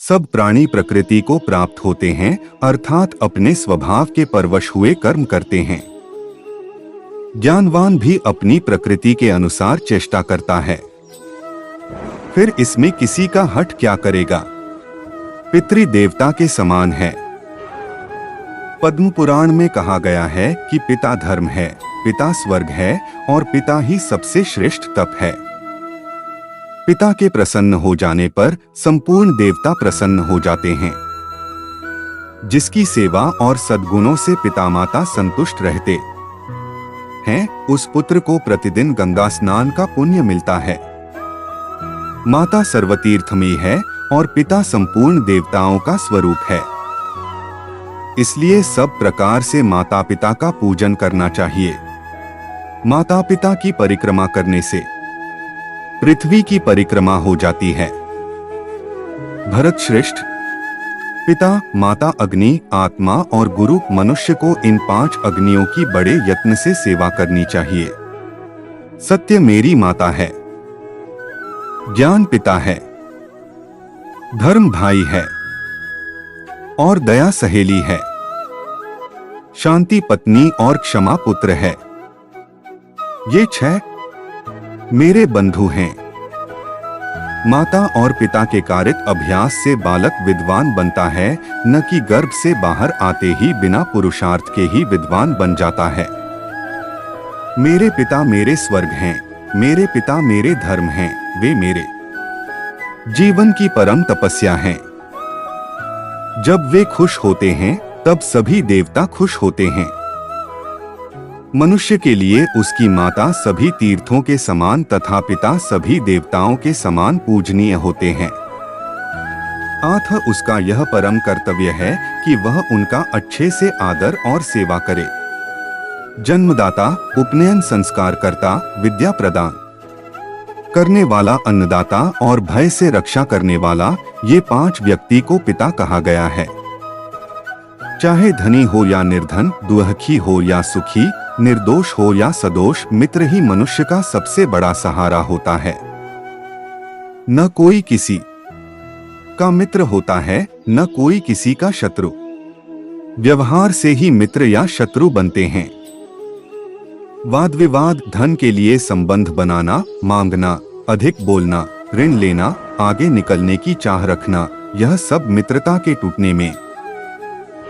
सब प्राणी प्रकृति को प्राप्त होते हैं, अर्थात अपने स्वभाव के परवश हुए कर्म करते हैं। ज्ञानवान भी अपनी प्रकृति के अनुसार चेष्टा करता है, फिर इसमें किसी का हठ क्या करेगा। पितृ देवता के समान है। पद्म पुराण में कहा गया है कि पिता धर्म है, पिता स्वर्ग है और पिता ही सबसे श्रेष्ठ तप है। पिता के प्रसन्न हो जाने पर संपूर्ण देवता प्रसन्न हो जाते हैं। जिसकी सेवा और सद्गुणों से पिता माता संतुष्ट रहते हैं, उस पुत्र को प्रतिदिन गंगा स्नान का पुण्य मिलता है। माता सर्वतीर्थमयी है और पिता संपूर्ण देवताओं का स्वरूप है। इसलिए सब प्रकार से माता पिता का पूजन करना चाहिए। माता पिता की परिक्रमा करने से पृथ्वी की परिक्रमा हो जाती है। भरत श्रेष्ठ, पिता, माता अग्नि, आत्मा और गुरु मनुष्य को इन 5 अग्नियों की बड़े यत्न से सेवा करनी चाहिए। सत्य मेरी माता है, ज्ञान पिता है, धर्म भाई है और दया सहेली है, शांति पत्नी और क्षमा पुत्र है। ये 6 मेरे बंधु हैं। माता और पिता के कारित अभ्यास से बालक विद्वान बनता है, न कि गर्भ से बाहर आते ही बिना पुरुषार्थ के ही विद्वान बन जाता है। मेरे पिता मेरे स्वर्ग हैं, मेरे पिता मेरे धर्म हैं, वे मेरे जीवन की परम तपस्या हैं। जब वे खुश होते हैं तब सभी देवता खुश होते हैं। मनुष्य के लिए उसकी माता सभी तीर्थों के समान तथा पिता सभी देवताओं के समान पूजनीय होते हैं। अतः उसका यह परम कर्तव्य है कि वह उनका अच्छे से आदर और सेवा करे। जन्मदाता, उपनयन संस्कार करता, विद्या प्रदान करने वाला, अन्नदाता और भय से रक्षा करने वाला, ये 5 व्यक्ति को पिता कहा गया है। चाहे धनी हो या निर्धन, दुखी हो या सुखी, निर्दोष हो या सदोष, मित्र ही मनुष्य का सबसे बड़ा सहारा होता है। न कोई किसी का मित्र होता है, न कोई किसी का शत्रु। व्यवहार से ही मित्र या शत्रु बनते हैं। वाद विवाद, धन के लिए संबंध बनाना, मांगना, अधिक बोलना, ऋण लेना, आगे निकलने की चाह रखना, यह सब मित्रता के टूटने में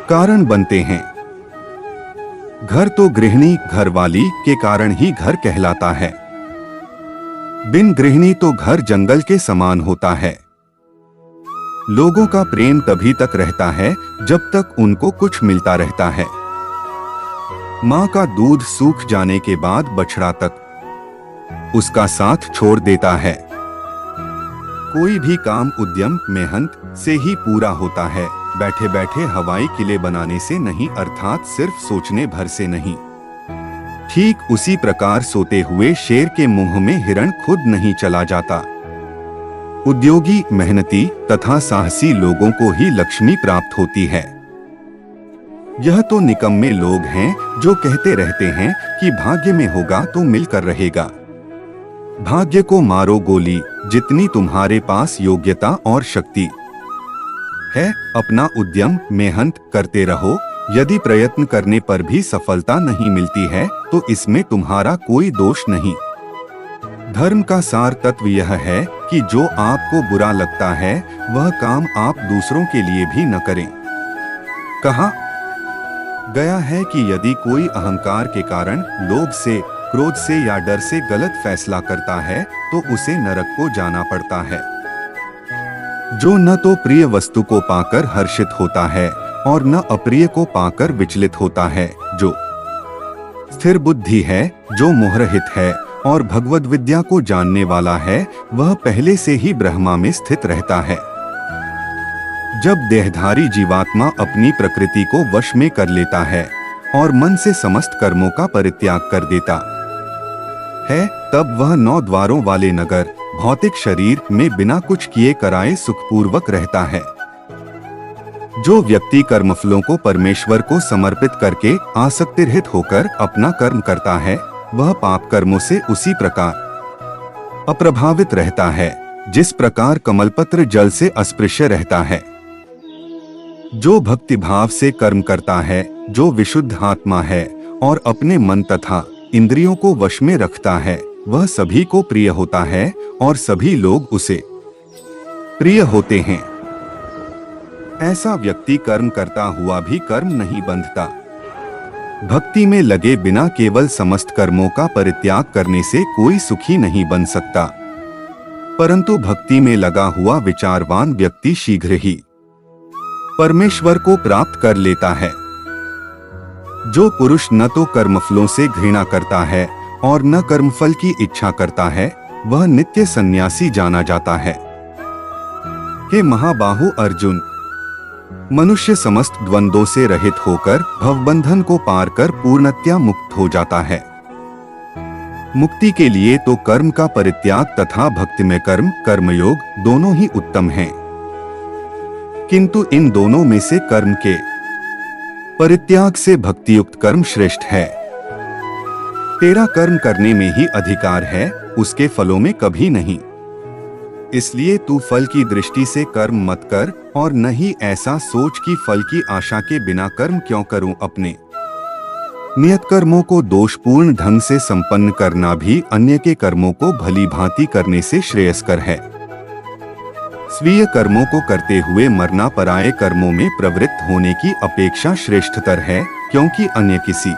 कारण बनते हैं। घर तो गृहिणी, घरवाली के कारण ही घर कहलाता है। बिन गृहिणी तो घर जंगल के समान होता है। लोगों का प्रेम तभी तक रहता है जब तक उनको कुछ मिलता रहता है। माँ का दूध सूख जाने के बाद बछड़ा तक उसका साथ छोड़ देता है। कोई भी काम उद्यम मेहनत से ही पूरा होता है, बैठे बैठे हवाई किले बनाने से नहीं, अर्थात सिर्फ सोचने भर से नहीं। ठीक उसी प्रकार सोते हुए शेर के मुंह में हिरण खुद नहीं चला जाता। उद्योगी, मेहनती तथा साहसी लोगों को ही लक्ष्मी प्राप्त होती है। यह तो निकम्मे लोग हैं जो कहते रहते हैं कि भाग्य में होगा तो मिलकर रहेगा। भाग्य को मारो गोली, जितनी तुम्हारे पास योग्यता और शक्ति है, अपना उद्यम मेहनत करते रहो। यदि प्रयत्न करने पर भी सफलता नहीं मिलती है तो इसमें तुम्हारा कोई दोष नहीं। धर्म का सार तत्व यह है कि जो आपको बुरा लगता है वह काम आप दूसरों के लिए भी न करें। कहा गया है कि यदि कोई अहंकार के कारण लोभ से, क्रोध से या डर से गलत फैसला करता है तो उसे नरक को जाना पड़ता है। जो न तो प्रिय वस्तु को पाकर हर्षित होता है और न अप्रिय को पाकर विचलित होता है, जो स्थिर बुद्धि है, जो मोहरहित है और भगवद विद्या को जानने वाला है, वह पहले से ही ब्रह्मा में स्थित रहता है। जब देहधारी जीवात्मा अपनी प्रकृति को वश में कर लेता है और मन से समस्त कर्मों का परित्याग कर देता है, तब वह 9 द्वारों वाले नगर भौतिक शरीर में बिना कुछ किए कराए सुखपूर्वक रहता है। जो व्यक्ति कर्मफलों को परमेश्वर को समर्पित करके आसक्तिरहित होकर अपना कर्म करता है, वह पाप कर्मों से उसी प्रकार अप्रभावित रहता है जिस प्रकार कमलपत्र जल से अस्पृश्य रहता है। जो भक्तिभाव से कर्म करता है, जो विशुद्ध आत्मा है और अपने मन तथा इंद्रियों को वश में रखता है, वह सभी को प्रिय होता है और सभी लोग उसे प्रिय होते हैं। ऐसा व्यक्ति कर्म करता हुआ भी कर्म नहीं बंधता। भक्ति में लगे बिना केवल समस्त कर्मों का परित्याग करने से कोई सुखी नहीं बन सकता, परंतु भक्ति में लगा हुआ विचारवान व्यक्ति शीघ्र ही परमेश्वर को प्राप्त कर लेता है। जो पुरुष न तो कर्मफलों से घृणा करता है और न कर्मफल की इच्छा करता है, वह नित्य सन्यासी जाना जाता है। हे महाबाहु अर्जुन, मनुष्य समस्त द्वंद्वों से रहित होकर भवबंधन को पार कर पूर्णतया मुक्त हो जाता है। मुक्ति के लिए तो कर्म का परित्याग तथा भक्तिमय कर्म, कर्मयोग दोनों ही उत्तम हैं। किंतु इन दोनों में से कर्म के परित्याग से भक्तियुक्त कर्म श्रेष्ठ है। तेरा कर्म करने में ही अधिकार है, उसके फलों में कभी नहीं। इसलिए तू फल की दृष्टि से कर्म मत कर और न ही ऐसा सोच कि फल की आशा के बिना कर्म क्यों करूं। अपने नियत कर्मों को दोषपूर्ण ढंग से संपन्न करना भी अन्य के कर्मों को भली भांति करने से श्रेयस्कर है। स्वीय कर्मों को करते हुए मरना पराये कर्मों में प्रवृत्त होने की अपेक्षा श्रेष्ठतर है, क्योंकि अन्य किसी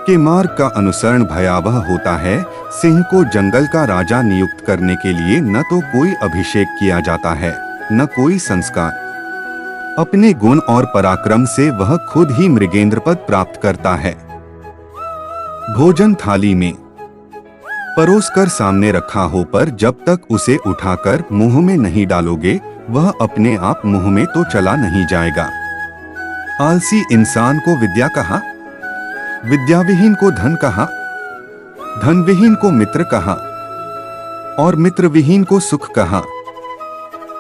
के मार्ग का अनुसरण भयावह होता है। सिंह को जंगल का राजा नियुक्त करने के लिए न तो कोई अभिषेक किया जाता है, न कोई संस्कार। अपने गुण और पराक्रम से वह खुद ही मृगेंद्र पद प्राप्त करता है। भोजन थाली में परोसकर सामने रखा हो पर जब तक उसे उठाकर मुंह में नहीं डालोगे, वह अपने आप मुंह में तो चला नहीं जाएगा। आलसी इंसान को विद्या कहा, विद्याविहीन को धन कहा, धनविहीन को मित्र कहा और मित्रविहीन को सुख कहा।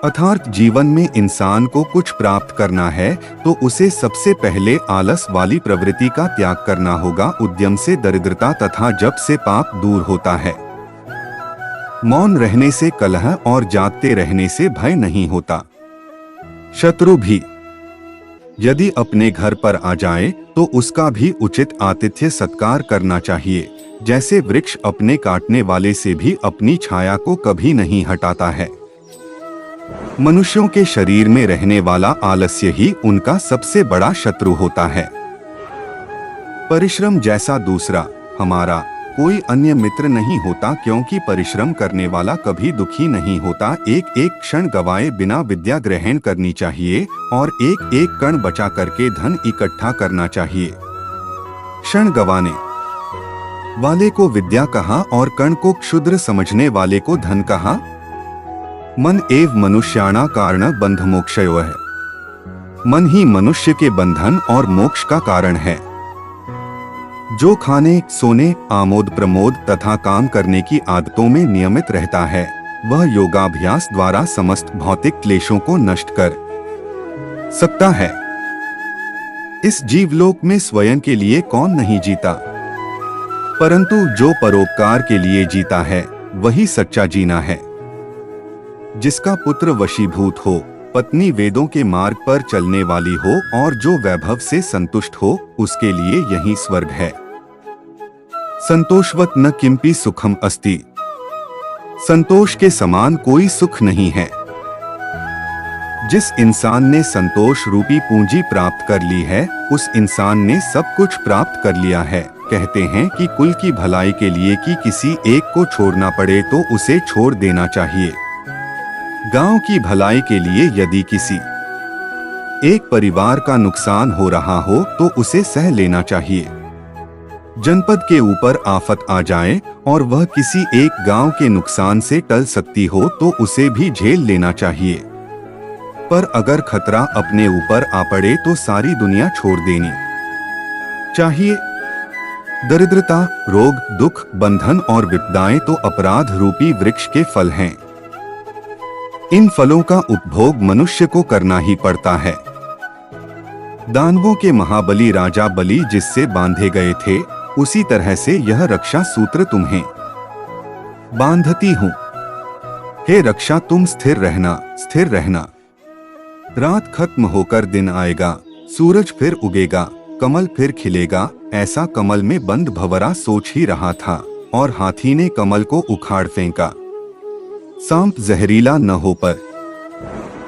अर्थात जीवन में इंसान को कुछ प्राप्त करना है तो उसे सबसे पहले आलस वाली प्रवृत्ति का त्याग करना होगा। उद्यम से दरिद्रता तथा जप से पाप दूर होता है। मौन रहने से कलह और जागते रहने से भय नहीं होता। शत्रु भी यदि अपने घर पर आ जाए तो उसका भी उचित आतिथ्य सत्कार करना चाहिए। जैसे वृक्ष अपने काटने वाले से भी अपनी छाया को कभी नहीं हटाता है, मनुष्यों के शरीर में रहने वाला आलस्य ही उनका सबसे बड़ा शत्रु होता है। परिश्रम जैसा दूसरा हमारा कोई अन्य मित्र नहीं होता, क्योंकि परिश्रम करने वाला कभी दुखी नहीं होता। एक एक क्षण गवाए बिना विद्या ग्रहण करनी चाहिए और एक एक कण बचा करके धन इकट्ठा करना चाहिए। क्षण गवाने वाले को विद्या कहा और कण को क्षुद्र समझने वाले को धन कहा। मन एव मनुष्याणा कारण बंध मोक्षयो है। मन ही मनुष्य के बंधन और मोक्ष का कारण है। जो खाने, सोने, आमोद प्रमोद तथा काम करने की आदतों में नियमित रहता है, वह योगाभ्यास द्वारा समस्त भौतिक क्लेशों को नष्ट कर सकता है। इस जीवलोक में स्वयं के लिए कौन नहीं जीता, परंतु जो परोपकार के लिए जीता है वही सच्चा जीना है। जिसका पुत्र वशीभूत हो, पत्नी वेदों के मार्ग पर चलने वाली हो और जो वैभव से संतुष्ट हो, उसके लिए यही स्वर्ग है। संतोषवत न किंपि सुखम अस्ति। संतोष के समान कोई सुख नहीं है। जिस इंसान ने संतोष रूपी पूंजी प्राप्त कर ली है, उस इंसान ने सब कुछ प्राप्त कर लिया है। कहते हैं कि कुल की भलाई के लिए कि किसी एक को छोड़ना पड़े तो उसे छोड़ देना चाहिए। गांव की भलाई के लिए यदि किसी एक परिवार का नुकसान हो रहा हो तो उसे सह लेना चाहिए। जनपद के ऊपर आफत आ जाए और वह किसी एक गांव के नुकसान से टल सकती हो तो उसे भी झेल लेना चाहिए। पर अगर खतरा अपने ऊपर आ पड़े तो सारी दुनिया छोड़ देनी चाहिए। दरिद्रता, रोग, दुख, बंधन और विपदाएं तो अपराध रूपी वृक्ष के फल हैं। इन फलों का उपभोग मनुष्य को करना ही पड़ता है। दानवों के महाबली राजा बलि जिससे बांधे गए थे, उसी तरह से यह रक्षा सूत्र तुम्हें बांधती हूँ। हे रक्षा, तुम स्थिर रहना, स्थिर रहना। रात खत्म होकर दिन आएगा, सूरज फिर उगेगा, कमल फिर खिलेगा, ऐसा कमल में बंद भंवरा सोच ही रहा था और हाथी ने कमल को उखाड़ फेंका। सांप जहरीला न हो पर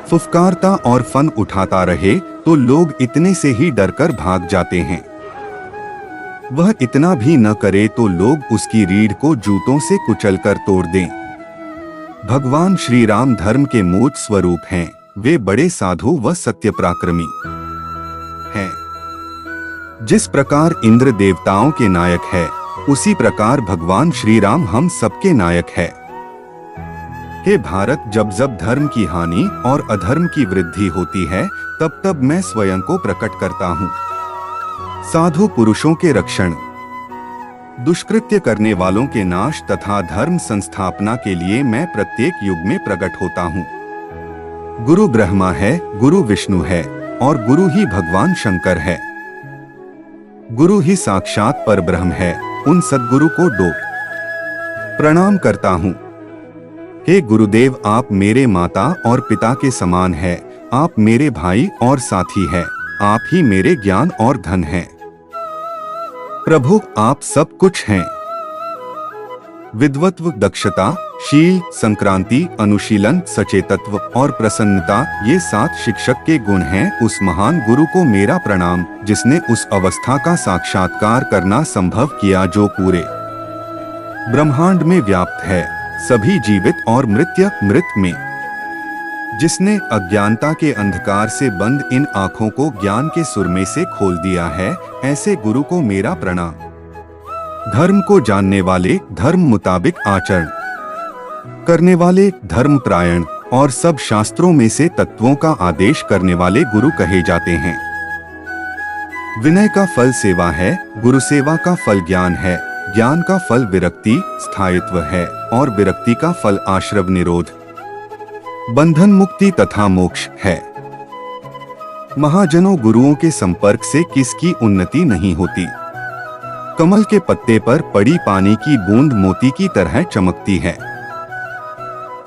फुफकारता और फन उठाता रहे तो लोग इतने से ही डरकर भाग जाते हैं। वह इतना भी न करे तो लोग उसकी रीढ़ को जूतों से कुचलकर तोड़ दें। भगवान श्री राम धर्म के मूर्त स्वरूप हैं। वे बड़े साधु व सत्य पराक्रमी हैं। जिस प्रकार इंद्र देवताओं के नायक है, उसी प्रकार भगवान श्री राम हम सबके नायक है। हे भारत, जब जब धर्म की हानि और अधर्म की वृद्धि होती है, तब तब मैं स्वयं को प्रकट करता हूँ। साधु पुरुषों के रक्षण, दुष्कृत्य करने वालों के नाश तथा धर्म संस्थापना के लिए मैं प्रत्येक युग में प्रकट होता हूँ। गुरु ब्रह्मा है, गुरु विष्णु है और गुरु ही भगवान शंकर है। गुरु ही साक्षात परब्रह्म है। उन सद्गुरु को प्रणाम करता हूँ। हे गुरुदेव, आप मेरे माता और पिता के समान हैं। आप मेरे भाई और साथी हैं। आप ही मेरे ज्ञान और धन हैं। प्रभु, आप सब कुछ हैं। विद्वत्व, दक्षता, शील, संक्रांति, अनुशीलन, सचेतत्व और प्रसन्नता, ये 7 शिक्षक के गुण हैं। उस महान गुरु को मेरा प्रणाम, जिसने उस अवस्था का साक्षात्कार करना संभव किया जो पूरे ब्रह्मांड में व्याप्त है, सभी जीवित और मृत में। जिसने अज्ञानता के अंधकार से बंद इन आँखों को ज्ञान के सुरमे से खोल दिया है, ऐसे गुरु को मेरा प्रणाम। धर्म को जानने वाले, धर्म मुताबिक आचरण करने वाले, धर्मपरायण और सब शास्त्रों में से तत्वों का आदेश करने वाले गुरु कहे जाते हैं। विनय का फल सेवा है, गुरु सेवा का फल ज्ञान है, ज्ञान का फल विरक्ति स्थायित्व है और विरक्ति का फल आश्रव निरोध, बंधन मुक्ति तथा मोक्ष है। महाजनों, गुरुओं के संपर्क से किसकी उन्नति नहीं होती। कमल के पत्ते पर पड़ी पानी की बूंद मोती की तरह चमकती है।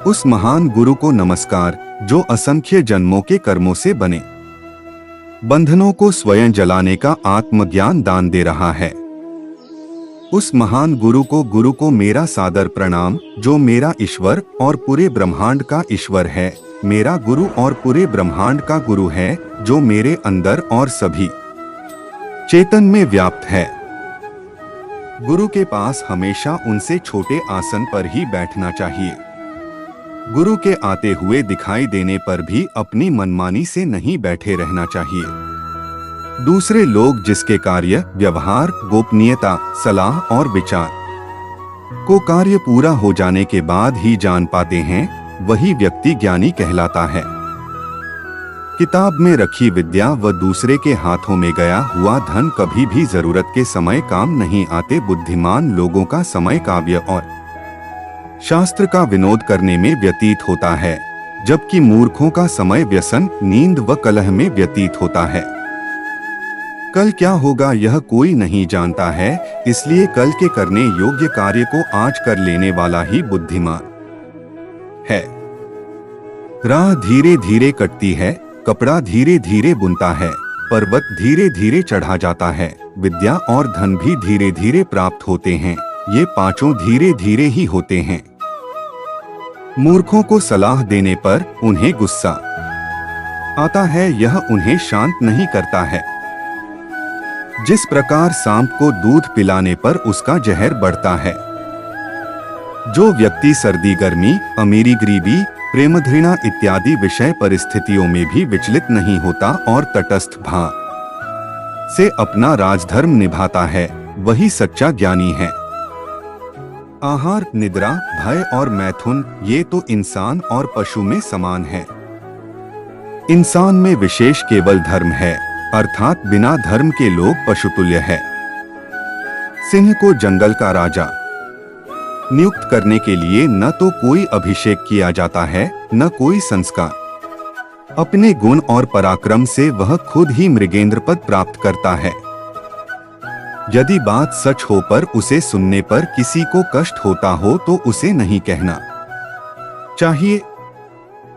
उस महान गुरु को नमस्कार, जो असंख्य जन्मों के कर्मों से बने बंधनों को स्वयं जलाने का आत्मज्ञान दान दे रहा है। उस महान गुरु को मेरा सादर प्रणाम, जो मेरा ईश्वर और पूरे ब्रह्मांड का ईश्वर है। मेरा गुरु और पूरे ब्रह्मांड का गुरु है, जो मेरे अंदर और सभी चेतन में व्याप्त है। गुरु के पास हमेशा उनसे छोटे आसन पर ही बैठना चाहिए। गुरु के आते हुए दिखाई देने पर भी अपनी मनमानी से नहीं बैठे रहना चाहिए। दूसरे लोग जिसके कार्य, व्यवहार, गोपनीयता, सलाह और विचार को कार्य पूरा हो जाने के बाद ही जान पाते हैं, वही व्यक्ति ज्ञानी कहलाता है। किताब में रखी विद्या व दूसरे के हाथों में गया हुआ धन कभी भी जरूरत के समय काम नहीं आते। बुद्धिमान लोगों का समय काव्य और शास्त्र का विनोद करने में व्यतीत होता है, जबकि मूर्खों का समय व्यसन, नींद व कलह में व्यतीत होता है। कल क्या होगा यह कोई नहीं जानता है, इसलिए कल के करने योग्य कार्य को आज कर लेने वाला ही बुद्धिमान है। राह धीरे धीरे कटती है, कपड़ा धीरे धीरे बुनता है, पर्वत धीरे धीरे चढ़ा जाता है, विद्या और धन भी धीरे धीरे प्राप्त होते हैं। ये पांचों धीरे धीरे ही होते हैं। मूर्खों को सलाह देने पर उन्हें गुस्सा आता है, यह उन्हें शांत नहीं करता है। जिस प्रकार सांप को दूध पिलाने पर उसका जहर बढ़ता है। जो व्यक्ति सर्दी गर्मी, अमीरी गरीबी, प्रेम घृणा इत्यादि विषय परिस्थितियों में भी विचलित नहीं होता और तटस्थ भाव से अपना राजधर्म निभाता है, वही सच्चा ज्ञानी है। आहार, निद्रा, भय और मैथुन, ये तो इंसान और पशु में समान है। इंसान में विशेष केवल धर्म है, अर्थात बिना धर्म के लोग पशुतुल्य है। सिंह को जंगल का राजा नियुक्त करने के लिए न तो कोई अभिषेक किया जाता है, न कोई संस्कार। अपने गुण और पराक्रम से वह खुद ही मृगेंद्र पद प्राप्त करता है। यदि बात सच हो पर उसे सुनने पर किसी को कष्ट होता हो तो उसे नहीं कहना। चाहिए।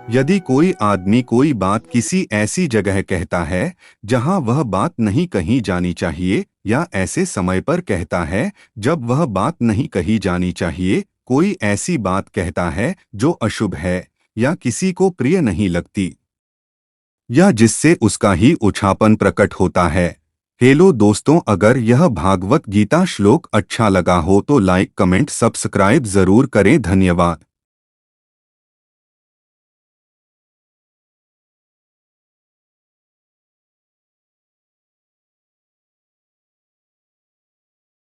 यदि कोई आदमी कोई बात किसी ऐसी जगह कहता है जहां वह बात नहीं कही जानी चाहिए या ऐसे समय पर कहता है जब वह बात नहीं कही जानी चाहिए, कोई ऐसी बात कहता है जो अशुभ है या किसी को प्रिय नहीं लगती या जिससे उसका ही उछापन प्रकट होता है। हेलो दोस्तों, अगर यह भागवत गीता श्लोक अच्छा लगा हो तो लाइक कमेंट सब्सक्राइब जरूर करें। धन्यवाद।